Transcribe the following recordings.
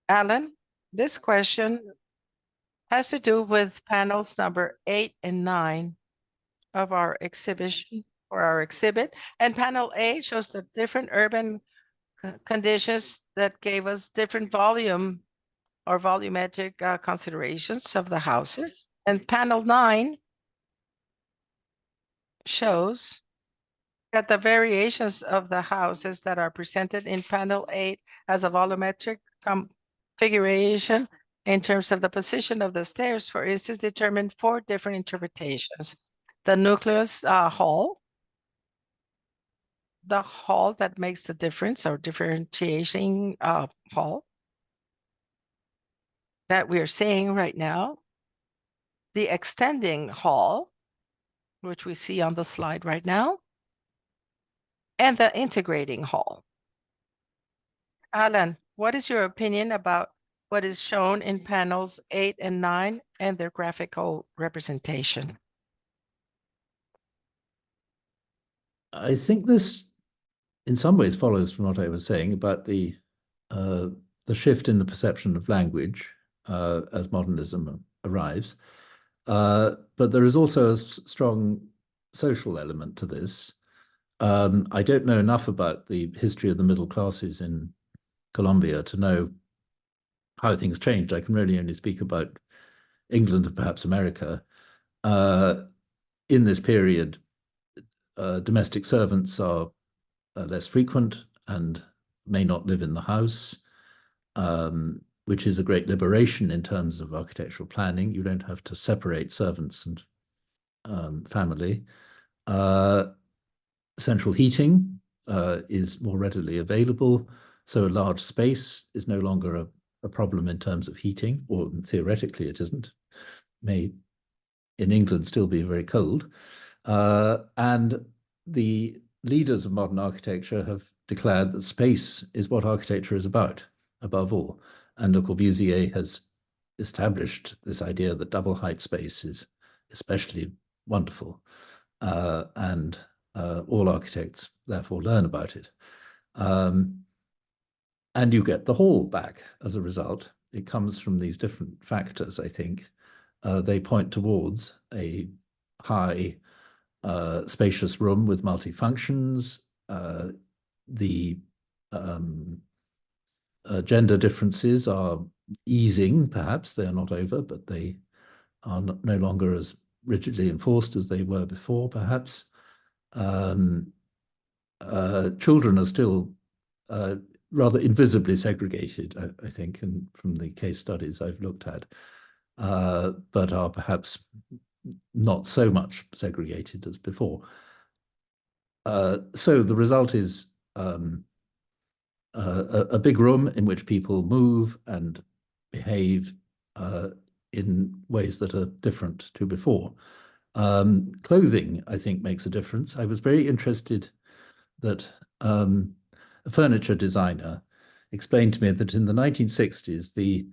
Alan, this question has to do with panels number 8 and 9 of our exhibition or our exhibit. And panel A shows the different urban conditions that gave us different volume or volumetric considerations of the houses. And panel 9 shows that the variations of the houses that are presented in panel 8 as a volumetric configuration in terms of the position of the stairs, for instance, determined 4 different interpretations. The nucleus hall, the hall that makes the difference or differentiating hall that we're seeing right now, the extending hall, which we see on the slide right now, and the integrating hall. Alan, what is your opinion about what is shown in panels 8 and 9 and their graphical representation? I think this, in some ways, follows from what I was saying about the shift in the perception of language as modernism arrives. But there is also a strong social element to this. I don't know enough about the history of the middle classes in Colombia to know how things changed. I can really only speak about England and perhaps America. In this period, domestic servants are less frequent and may not live in the house, which is a great liberation in terms of architectural planning. You don't have to separate servants and family. Central heating is more readily available, so a large space is no longer a problem in terms of heating, or theoretically it isn't. May in England still be very cold. And the leaders of modern architecture have declared that space is what architecture is about, above all. And Le Corbusier has established this idea that double height space is especially wonderful. And all architects therefore learn about it. And you get the hall back as a result. It comes from these different factors, I think. They point towards a high, spacious room with multifunctions. The gender differences are easing, perhaps. They are not over, but they are no longer as rigidly enforced as they were before, perhaps. Children are still rather invisibly segregated, I think, and from the case studies I've looked at, but are perhaps not so much segregated as before. So the result is a big room in which people move and behave in ways that are different to before. Clothing, I think, makes a difference. I was very interested that a furniture designer explained to me that in the 1960s, the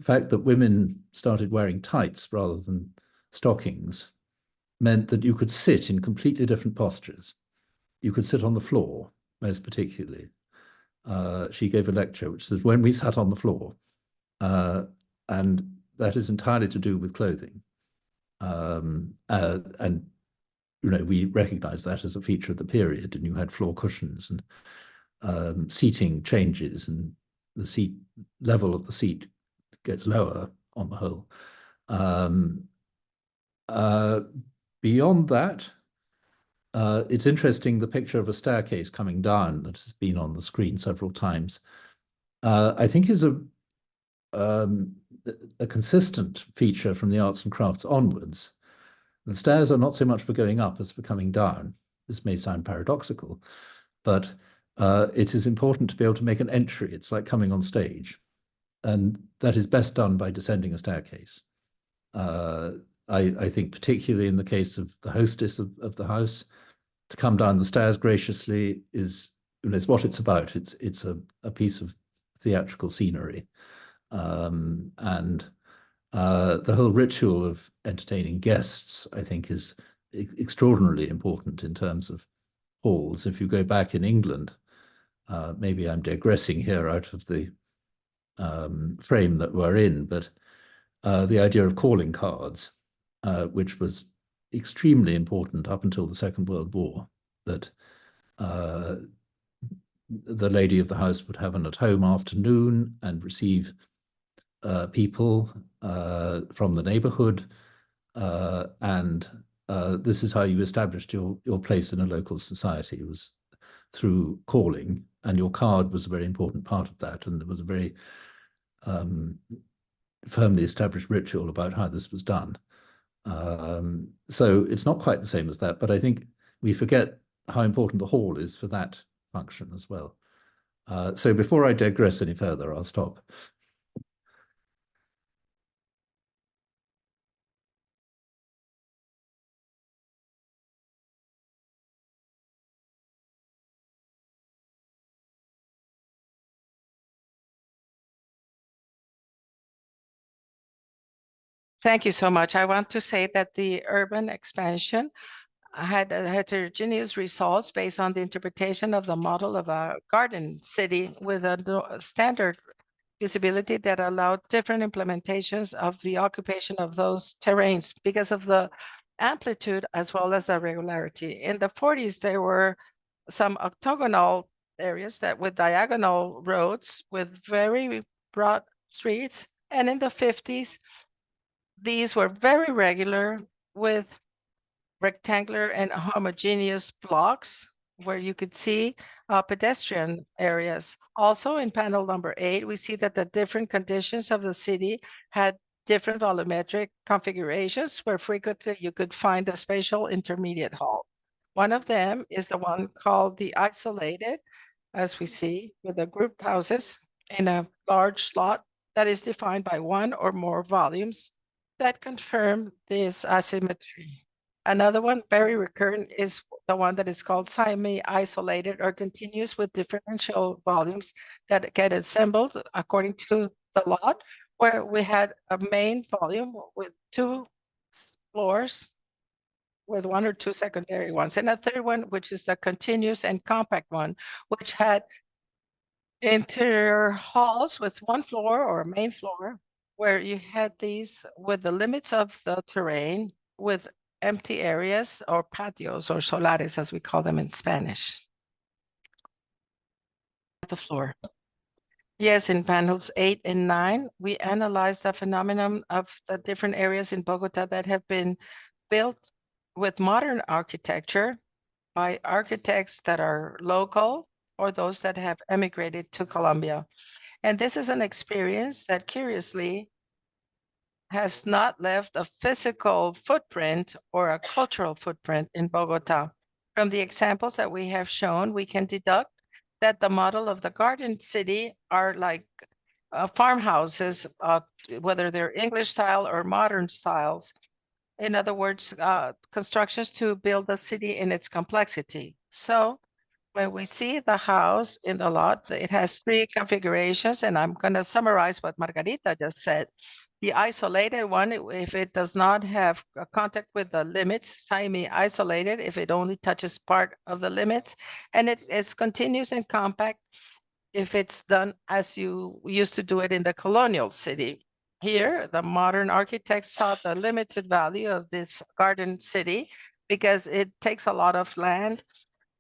fact that women started wearing tights rather than stockings meant that you could sit in completely different postures. You could sit on the floor, most particularly. She gave a lecture which says, when we sat on the floor, and that is entirely to do with clothing. And we recognize that as a feature of the period, and you had floor cushions and seating changes, and the seat level of the seat gets lower on the whole. Beyond that, it's interesting, the picture of a staircase coming down that has been on the screen several times, I think is a consistent feature from the arts and crafts onwards. The stairs are not so much for going up as for coming down. This may sound paradoxical, but it is important to be able to make an entry. It's like coming on stage. And that is best done by descending a staircase. I think particularly in the case of the hostess of the house, to come down the stairs graciously is what it's about. It's a piece of theatrical scenery. And the whole ritual of entertaining guests, I think, is extraordinarily important in terms of halls. If you go back in England, maybe I'm digressing here out of the frame that we're in, but the idea of calling cards, which was extremely important up until the Second World War, that the lady of the house would have an at-home afternoon and receive people from the neighborhood, and this is how you established your place in a local society. It was through calling, and your card was a very important part of that, and there was a very firmly established ritual about how this was done. So it's not quite the same as that, but I think we forget how important the hall is for that function as well. So before I digress any further, I'll stop. Thank you so much. I want to say that the urban expansion had heterogeneous results based on the interpretation of the model of a garden city with a standard visibility that allowed different implementations of the occupation of those terrains because of the amplitude as well as the regularity. In the 40s, there were some octagonal areas that with diagonal roads with very broad streets. And in the 50s, these were very regular with rectangular and homogeneous blocks where you could see pedestrian areas. Also in panel number 8, we see that the different conditions of the city had different volumetric configurations where frequently you could find a spatial intermediate hall. One of them is the one called the isolated, as we see, with the grouped houses in a large lot that is defined by one or more volumes that confirm this asymmetry. Another one, very recurrent, is the one that is called semi-isolated or continuous with differential volumes that get assembled according to the lot, where we had a main volume with 2 floors with 1 or 2 secondary ones, and a third one, which is the continuous and compact one, which had interior halls with 1 floor or a main floor, where you had these with the limits of the terrain with empty areas or patios or solares, as we call them in Spanish. The floor. Yes, in panels 8 and 9, we analyzed the phenomenon of the different areas in Bogota that have been built with modern architecture by architects that are local or those that have emigrated to Colombia. And this is an experience that curiously has not left a physical footprint or a cultural footprint in Bogota. From the examples that we have shown, we can deduct that the model of the garden city are like farmhouses, whether they're English style or modern styles. In other words, constructions to build the city in its complexity. So when we see the house in the lot, it has 3 configurations, and I'm going to summarize what Margarita just said. The isolated one, if it does not have a contact with the limits, semi-isolated, if it only touches part of the limits, and it is continuous and compact if it's done as you used to do it in the colonial city. Here, the modern architects saw the limited value of this garden city because it takes a lot of land,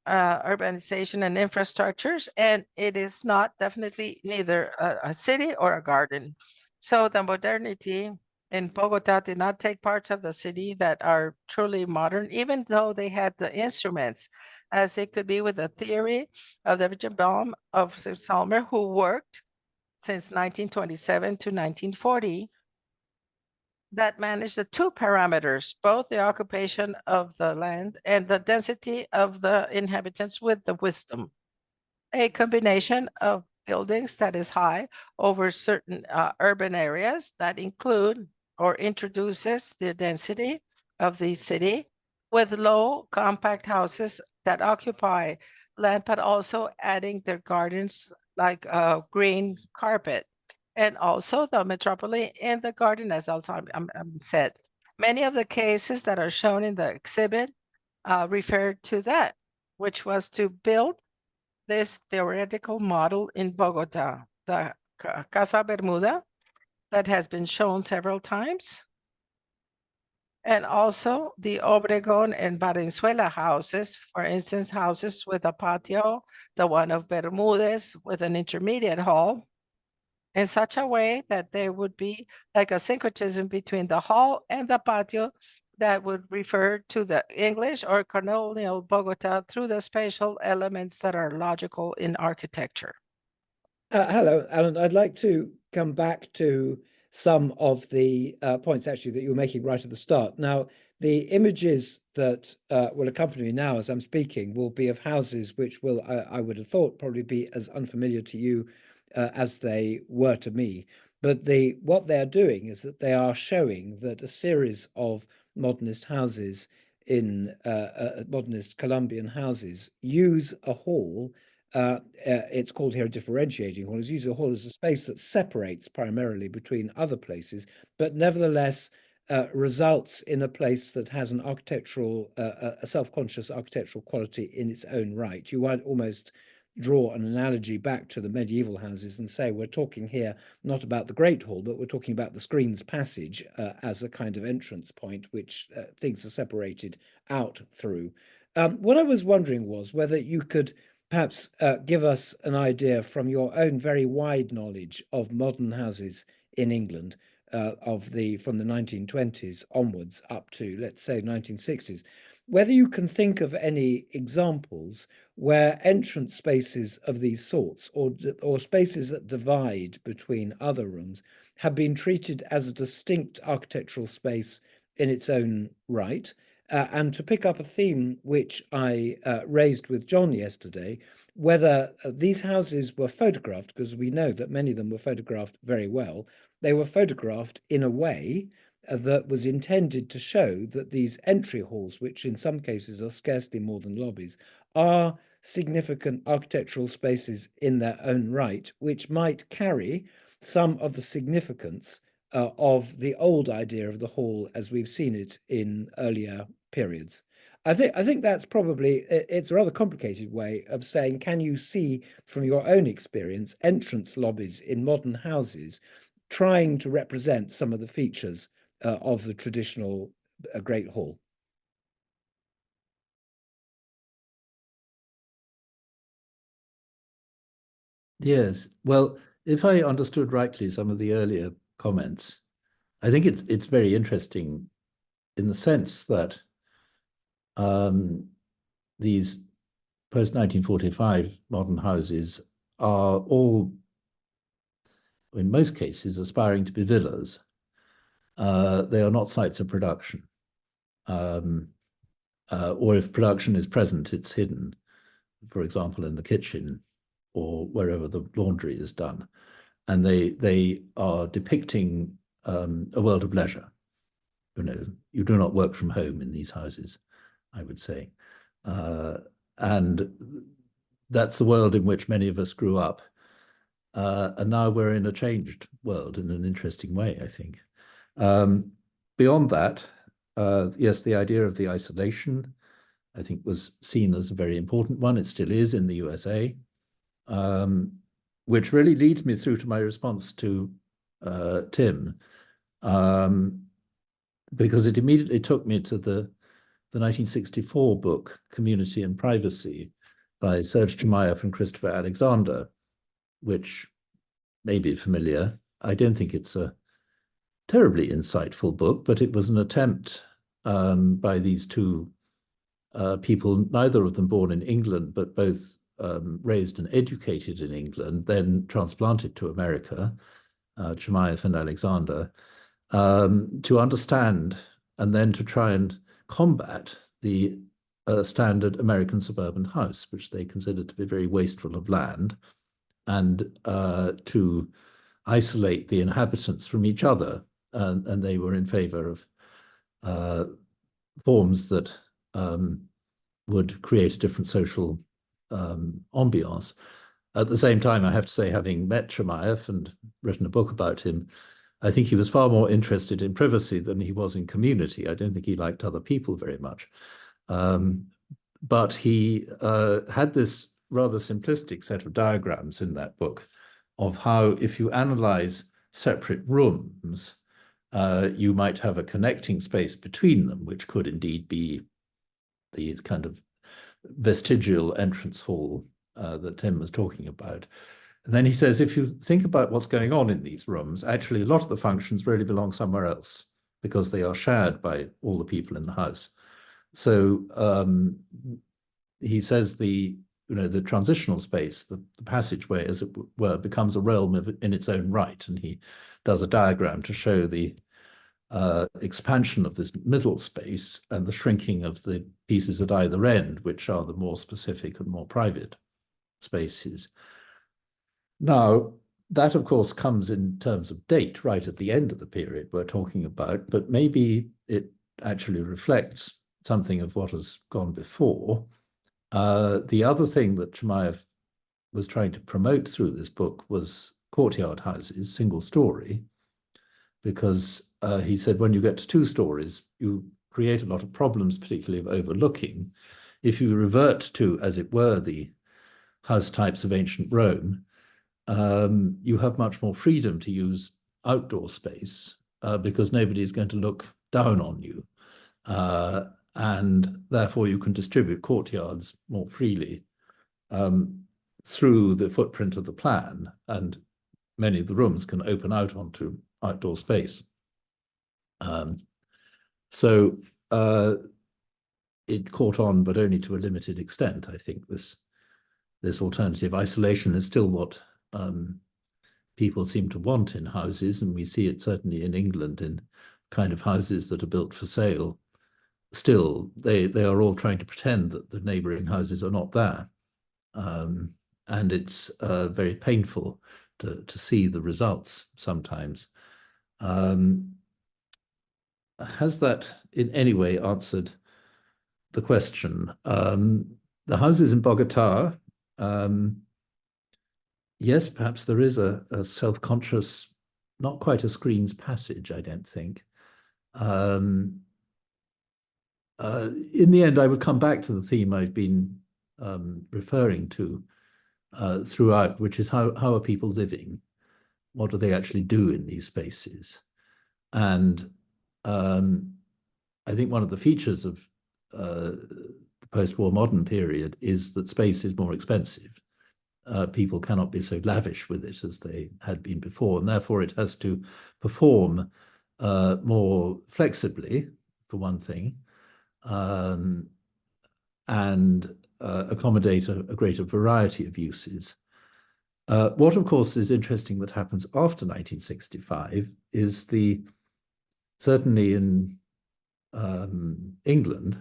urbanization and infrastructures, and it is not definitely neither a city or a garden. So the modernity in Bogota did not take parts of the city that are truly modern, even though they had the instruments, as it could be with the theory of the Virgin Baum of Salmer, who worked since 1927 to 1940, that managed the 2 parameters, both the occupation of the land and the density of the inhabitants with the wisdom. A combination of buildings that is high over certain urban areas that include or introduces the density of the city with low compact houses that occupy land, but also adding their gardens like a green carpet. And also the metropole in the garden, as also said. Many of the cases that are shown in the exhibit refer to that, which was to build this theoretical model in Bogota. The Casa Bermuda that has been shown several times. And also the Obregón and Valenzuela houses, for instance, houses with a patio, the one of Bermudez with an intermediate hall, in such a way that there would be like a syncretism between the hall and the patio that would refer to the English or colonial Bogota through the spatial elements that are logical in architecture. Hello, Alan. I'd like to come back to some of the points actually that you were making right at the start. Now, the images that will accompany me now as I'm speaking will be of houses which will, I would have thought, probably be as unfamiliar to you as they were to me. But what they're doing is that they are showing that a series of modernist houses in modernist Colombian houses use a hall. It's called here a differentiating hall. It's used a hall as a space that separates primarily between other places, but nevertheless results in a place that has an architectural, a self-conscious architectural quality in its own right. You might almost draw an analogy back to the medieval houses and say we're talking here not about the Great Hall, but we're talking about the Screen's Passage as a kind of entrance point, which things are separated out through. What I was wondering was whether you could perhaps give us an idea from your own very wide knowledge of modern houses in England from the 1920s onwards up to, let's say, 1960s, whether you can think of any examples where entrance spaces of these sorts or spaces that divide between other rooms have been treated as a distinct architectural space in its own right. And to pick up a theme which I raised with John yesterday, whether these houses were photographed, because we know that many of them were photographed very well, they were photographed in a way that was intended to show that these entry halls, which in some cases are scarcely more than lobbies, are significant architectural spaces in their own right, which might carry some of the significance of the old idea of the hall as we've seen it in earlier periods. I think that's probably, it's a rather complicated way of saying, can you see from your own experience entrance lobbies in modern houses trying to represent some of the features of the traditional Great Hall? Yes. Well, if I understood rightly some of the earlier comments, I think it's very interesting in the sense that these post-1945 modern houses are all, in most cases, aspiring to be villas. They are not sites of production. Or if production is present, it's hidden, for example, in the kitchen or wherever the laundry is done. And they are depicting a world of leisure. You know, you do not work from home in these houses, I would say. And that's the world in which many of us grew up. And now we're in a changed world in an interesting way, I think. Beyond that, yes, the idea of the isolation, I think, was seen as a very important one. It still is in the USA, which really leads me through to my response to Tim, because it immediately took me to the 1964 book, Community and Privacy, by Serge Chimaev and Christopher Alexander, which may be familiar. I don't think it's a terribly insightful book, but it was an attempt by these two people, neither of them born in England, but both raised and educated in England, then transplanted to America, Chimaev and Alexander, to understand and then to try and combat the standard American suburban house, which they considered to be very wasteful of land, and to isolate the inhabitants from each other. And they were in favor of forms that would create a different social ambiance. At the same time, I have to say, having met Chimaev and written a book about him, I think he was far more interested in privacy than he was in community. I don't think he liked other people very much. But he had this rather simplistic set of diagrams in that book, of how if you analyze separate rooms, you might have a connecting space between them, which could indeed be the kind of vestigial entrance hall that Tim was talking about. And then he says, if you think about what's going on in these rooms, actually a lot of the functions really belong somewhere else because they are shared by all the people in the house. So he says the transitional space, the passageway, as it were, becomes a realm in its own right. And he does a diagram to show the expansion of this middle space and the shrinking of the pieces at either end, which are the more specific and more private spaces. Now, that, of course, comes in terms of date right at the end of the period we're talking about, but maybe it actually reflects something of what has gone before. The other thing that Chimaev was trying to promote through this book was courtyard houses, single story, because he said when you get to 2 stories, you create a lot of problems, particularly of overlooking. If you revert to, as it were, the house types of ancient Rome, you have much more freedom to use outdoor space because nobody is going to look down on you. And therefore you can distribute courtyards more freely through the footprint of the plan, and many of the rooms can open out onto outdoor space. So it caught on, but only to a limited extent. I think this alternative isolation is still what people seem to want in houses, and we see it certainly in England in kind of houses that are built for sale. Still, they are all trying to pretend that the neighboring houses are not there. And it's very painful to see the results sometimes. Has that in any way answered the question? The houses in Bogota, yes, perhaps there is a self-conscious, not quite a screen's passage, I don't think. In the end, I would come back to the theme I've been referring to throughout, which is how are people living? What do they actually do in these spaces? And I think one of the features of the post-war modern period is that space is more expensive. People cannot be so lavish with it as they had been before, and therefore it has to perform more flexibly, for one thing, and accommodate a greater variety of uses. What, of course, is interesting that happens after 1965 is certainly in England,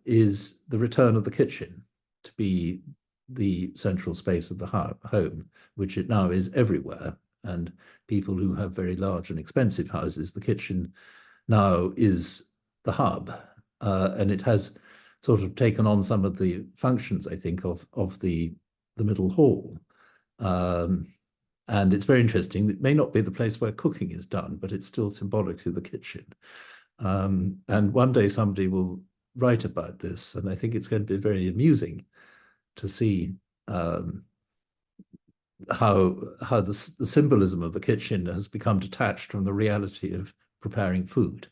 is the return of the kitchen to be the central space of the home, which it now is everywhere. And people who have very large and expensive houses, the kitchen now is the hub. And it has sort of taken on some of the functions, I think, of the middle hall. And it's very interesting. It may not be the place where cooking is done, but it's still symbolically the kitchen. And one day somebody will write about this, and I think it's going to be very amusing to see how the symbolism of the kitchen has become detached from the reality of preparing food.